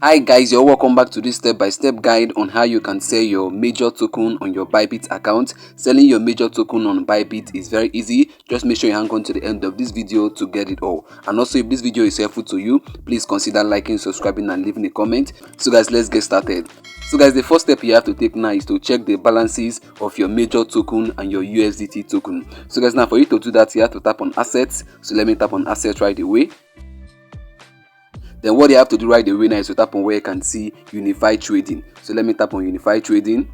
Hi guys, you're welcome back to this step-by-step guide on how you can sell your major token on your Bybit account. Selling your major token on Bybit is very easy. Just make sure you hang on to the end of this video to get it all. And also, if this video is helpful to you, please consider liking, subscribing and leaving a comment. So guys, let's get started. So guys, the first step you have to take now is to check the balances of your major token and your USDT token. So guys, now for you to do that, you have to tap on assets. So let me tap on assets right away. Then what you have to do right away now is to tap on where you can see unified trading. So let me tap on unified trading.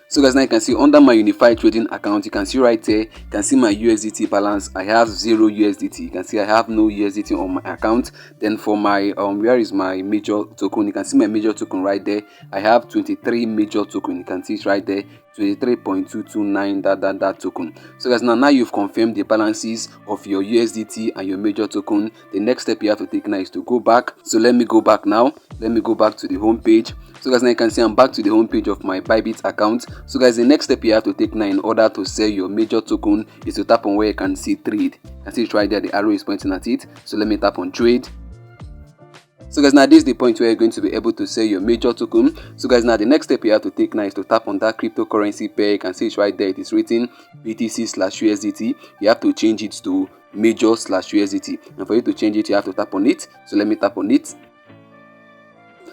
So guys, now you can see under my unified trading account, you can see right there, you can see my USDT balance. I have 0 USDT. You can see I have no USDT on my account. Then for my where is my major token? You can see my major token right there. I have 23 major token. You can see it right there, 23.229 that token. So guys, now you've confirmed the balances of your USDT and your major token. The next step you have to take now is to go back. So let me go back now. Let me go back to the home page. So guys, now you can see I'm back to the home page of my Bybit account. So guys, the next step you have to take now in order to sell your major token is to tap on where you can see trade. You can see it right there, the arrow is pointing at it. So let me tap on trade. So guys, now this is the point where you're going to be able to sell your major token. So guys, now the next step you have to take now is to tap on that cryptocurrency pair. You can see it right there, it is written BTC/USDT. You have to change it to major/USDT, and for you to change it you have to tap on it. So let me tap on it.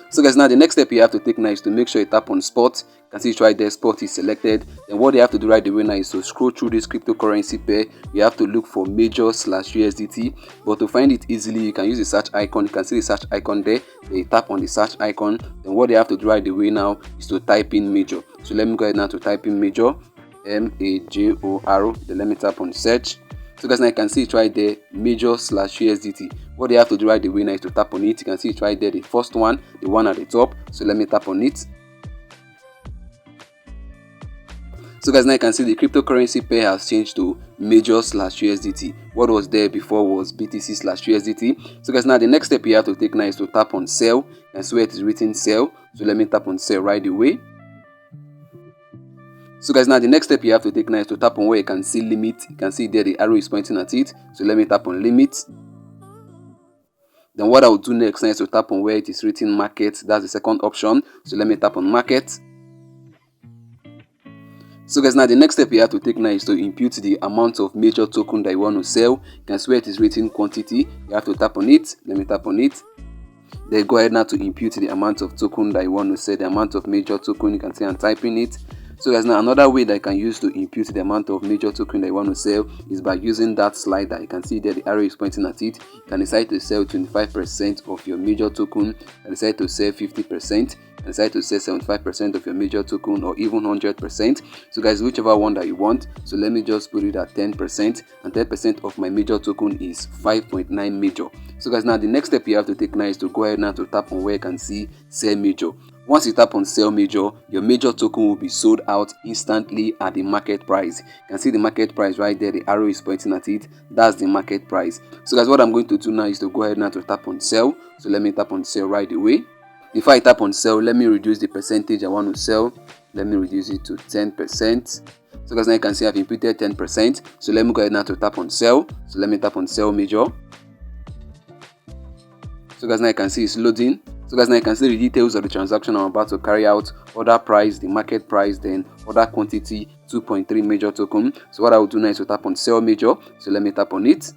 So guys, now the next step you have to take now is to make sure you tap on spot. You can see it right there, spot is selected. Then what you have to do right away now is to scroll through this cryptocurrency pair. You have to look for major/USDT, but to find it easily you can use the search icon. You can see the search icon there. Then you tap on the search icon. Then what you have to do right away now is to type in major. So let me go ahead now to type in major, MAJOR. Then let me tap on search. So guys, now you can see it right there, major/USDT. What you have to do right away now is to tap on it. You can see it right there, the first one, the one at the top. So let me tap on it. So guys, now you can see the cryptocurrency pair has changed to major/USDT. What was there before was BTC/USDT. So guys, now the next step you have to take now is to tap on sell. And so it is written sell. So let me tap on sell right away. So guys, now the next step you have to take now is to tap on where you can see limit. You can see there the arrow is pointing at it. So let me tap on limit. Then what I will do next now is to tap on where it is written market. That's the second option. So let me tap on market. So guys, now the next step you have to take now is to impute the amount of major token that you want to sell. You can see where it is written quantity. You have to tap on it. Let me tap on it. Then go ahead now to impute the amount of token that you want to sell, the amount of major token. You can see I'm typing it. So guys, now another way that you can use to impute the amount of major token that you want to sell is by using that slider. You can see there the arrow is pointing at it. You can decide to sell 25% of your major token. You can decide to sell 50%. You can decide to sell 75% of your major token, or even 100%. So guys, whichever one that you want. So let me just put it at 10%, and 10% of my major token is 5.9 major. So guys, now the next step you have to take now is to go ahead now to tap on where you can see sell major. Once you tap on sell major, your major token will be sold out instantly at the market price. You can see the market price right there, the arrow is pointing at it. That's the market price. So guys, what I'm going to do now is to go ahead now to tap on sell. So let me tap on sell right away. Before I tap on sell, let me reduce the percentage I want to sell. Let me reduce it to 10%. So guys, now you can see I've imputed 10%. So let me go ahead now to tap on sell. So let me tap on sell major. So guys, now you can see it's loading. So guys, now you can see the details of the transaction I'm about to carry out. Order price, the market price, then order quantity, 2.3 major token. So what I will do now is to tap on sell major. So let me tap on it.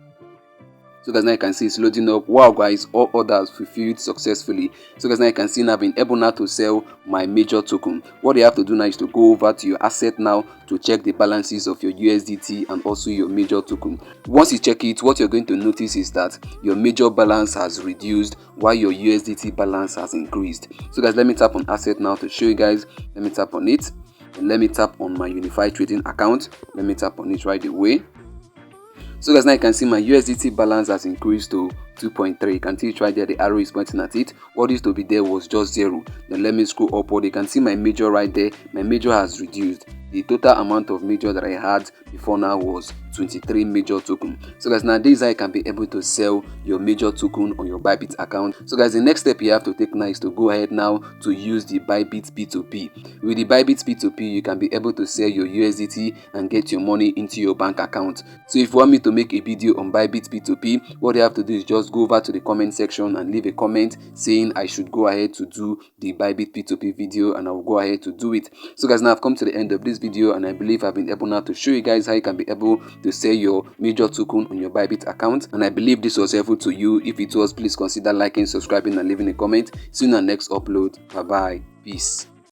So guys, now you can see it's loading up. Wow guys, all orders fulfilled successfully. So guys, now you can see now I've been able now to sell my major token. What you have to do now is to go over to your asset now to check the balances of your USDT and also your major token. Once you check it, what you're going to notice is that your major balance has reduced while your USDT balance has increased. So guys, let me tap on asset now to show you guys. Let me tap on it, and let me tap on my unified trading account. Let me tap on it right away. So guys, now you can see my USDT balance has increased to 2.3. You can see it right there, the arrow is pointing at it. What used to be there was just 0. Then let me scroll upward. You can see my major right there. My major has reduced. The total amount of major that I had before now was 23 major token. So guys, now this is how you can be able to sell your major token on your Bybit account. So guys, the next step you have to take now is to go ahead now to use the Bybit P2P. With the Bybit P2P, you can be able to sell your USDT and get your money into your bank account. So if you want me to make a video on Bybit P2P, what you have to do is just go over to the comment section and leave a comment saying I should go ahead to do the Bybit P2P video, and I will go ahead to do it. So guys, now I've come to the end of this video, and I believe I've been able now to show you guys how you can be able to sell your major token on your Bybit account, and I believe this was helpful to you. If it was, please consider liking, subscribing and leaving a comment. See you in our next upload. Bye bye. Peace.